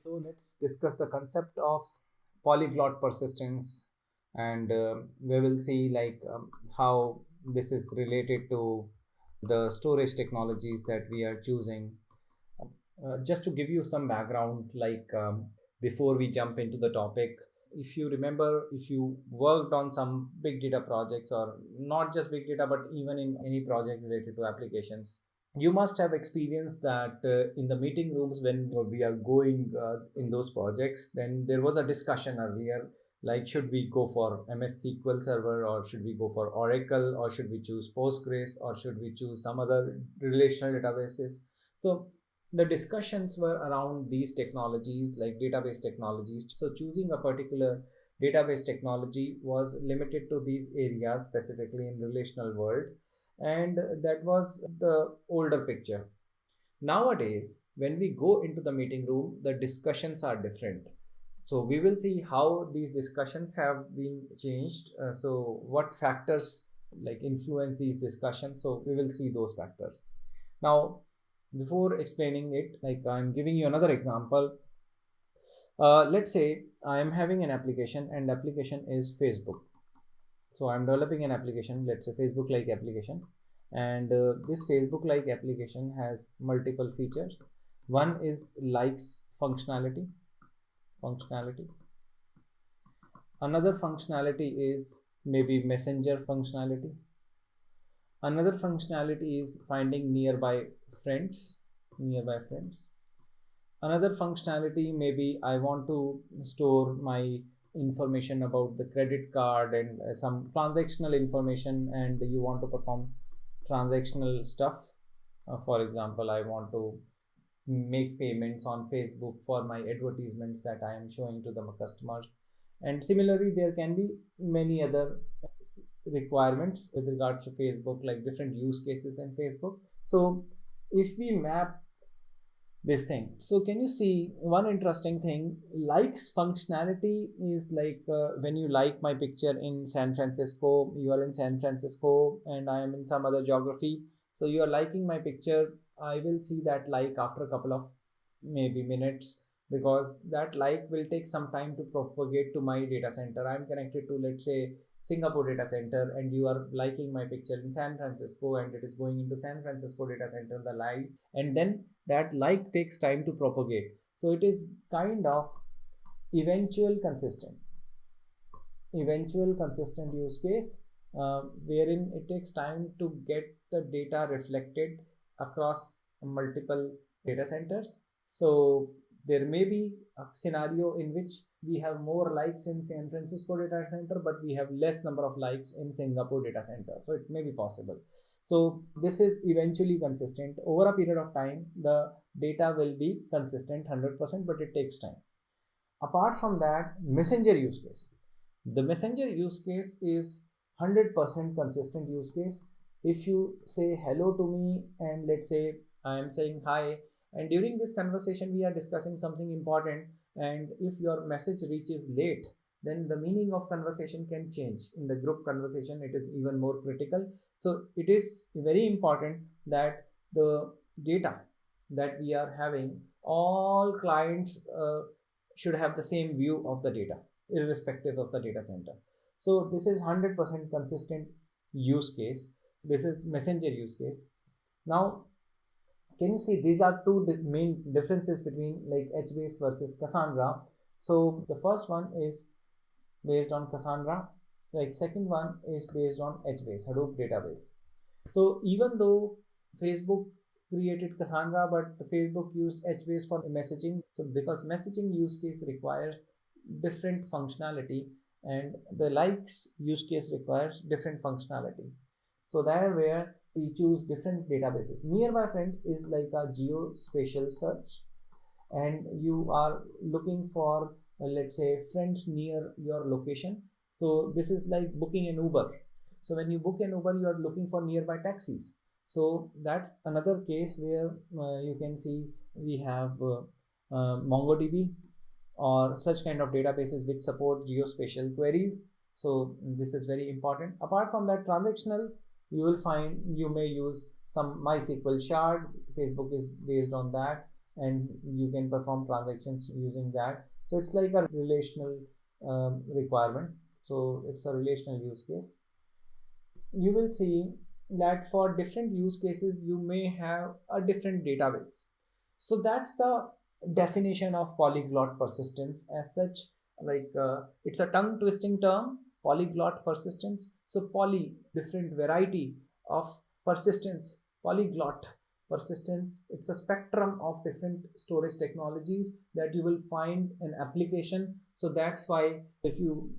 So let's discuss the concept of polyglot persistence, and we will see how this is related to the storage technologies that we are choosing. Just to give you some background, before we jump into the topic, if you remember, if you worked on some big data projects, or not just big data, but even in any project related to applications, you must have experienced that in the meeting rooms when we are going in those projects, then there was a discussion earlier, like should we go for MS SQL Server, or should we go for Oracle, or should we choose Postgres, or should we choose some other relational databases. So the discussions were around these technologies, like database technologies. So choosing a particular database technology was limited to these areas, specifically in relational world, and that was the older picture. Nowadays, when we go into the meeting room, the discussions are different. So we will see how these discussions have been changed. So what factors like influence these discussions? So we will see those factors. Now, before explaining it, like I'm giving you another example. Let's say I am having an application, and the application is Facebook. So I'm developing an application, let's say Facebook like application, and this Facebook like application has multiple features. One is likes functionality. Another functionality is maybe messenger functionality. Another functionality is finding nearby friends. Another functionality, maybe I want to store my information about the credit card and some transactional information, and you want to perform transactional stuff. For example, I want to make payments on Facebook for my advertisements that I am showing to the customers. And similarly, there can be many other requirements with regards to Facebook, like different use cases in Facebook. So if we map this thing, so can you see one interesting thing? Likes functionality is like when you like my picture in San Francisco, you are in San Francisco and I am in some other geography, so you are liking my picture. I will see that like after a couple of maybe minutes, because that like will take some time to propagate to my data center. I'm connected to, let's say, Singapore data center, and you are liking my picture in San Francisco, and it is going into San Francisco data center, the like, and then that like takes time to propagate. So it is kind of eventual consistent use case, wherein it takes time to get the data reflected across multiple data centers. So there may be a scenario in which we have more likes in San Francisco data center, but we have less number of likes in Singapore data center. So it may be possible. So this is eventually consistent. Over a period of time, the data will be consistent 100%, but it takes time. Apart from that, messenger use case. The messenger use case is 100% consistent use case. If you say hello to me, and let's say I am saying hi, and during this conversation we are discussing something important, and if your message reaches late, then the meaning of conversation can change. In the group conversation, it is even more critical. So it is very important that the data that we are having, all clients should have the same view of the data, irrespective of the data center. So this is 100% consistent use case. So this is messenger use case. Now, can you see these are two main differences between like HBase versus Cassandra? So the first one is based on Cassandra, like second one is based on HBase, Hadoop database. So even though Facebook created Cassandra, but Facebook used HBase for messaging. So because messaging use case requires different functionality, and the likes use case requires different functionality. So there where we choose different databases. Nearby friends is like a geospatial search, and you are looking for let's say friends near your location. So this is like booking an Uber. So when you book an Uber, you are looking for nearby taxis. So that's another case where you can see we have MongoDB or such kind of databases which support geospatial queries. So this is very important. Apart from that, transactional, you will find you may use some MySQL shard. Facebook is based on that. and you can perform transactions using that. So it's like a relational requirement. So it's a relational use case. You will see that for different use cases you may have a different database. So that's the definition of polyglot persistence as such. Like it's a tongue twisting term, polyglot persistence. So poly, different variety of persistence, polyglot persistence, it's a spectrum of different storage technologies that you will find in application. So that's why if you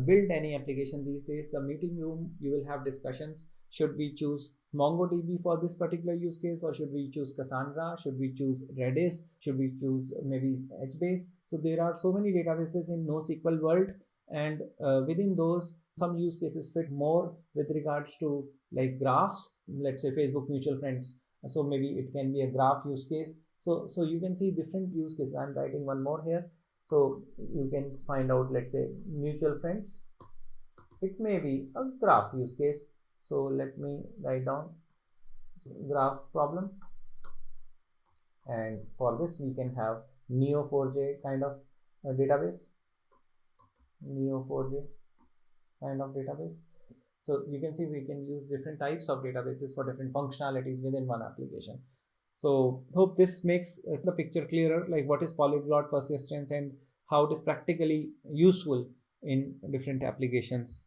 build any application these days, the meeting room, you will have discussions. Should we choose MongoDB for this particular use case, or should we choose Cassandra? Should we choose Redis? Should we choose maybe HBase? So there are so many databases in NoSQL world, and within those, some use cases fit more with regards to like graphs. Let's say Facebook mutual friends. So maybe it can be a graph use case. So you can see different use cases. I'm writing one more here. So you can find out, let's say mutual friends. It may be a graph use case. So let me write down graph problem, and for this we can have Neo4j kind of database, Neo4j kind of database. So you can see we can use different types of databases for different functionalities within one application. So hope this makes the picture clearer, like what is polyglot persistence and how it is practically useful in different applications.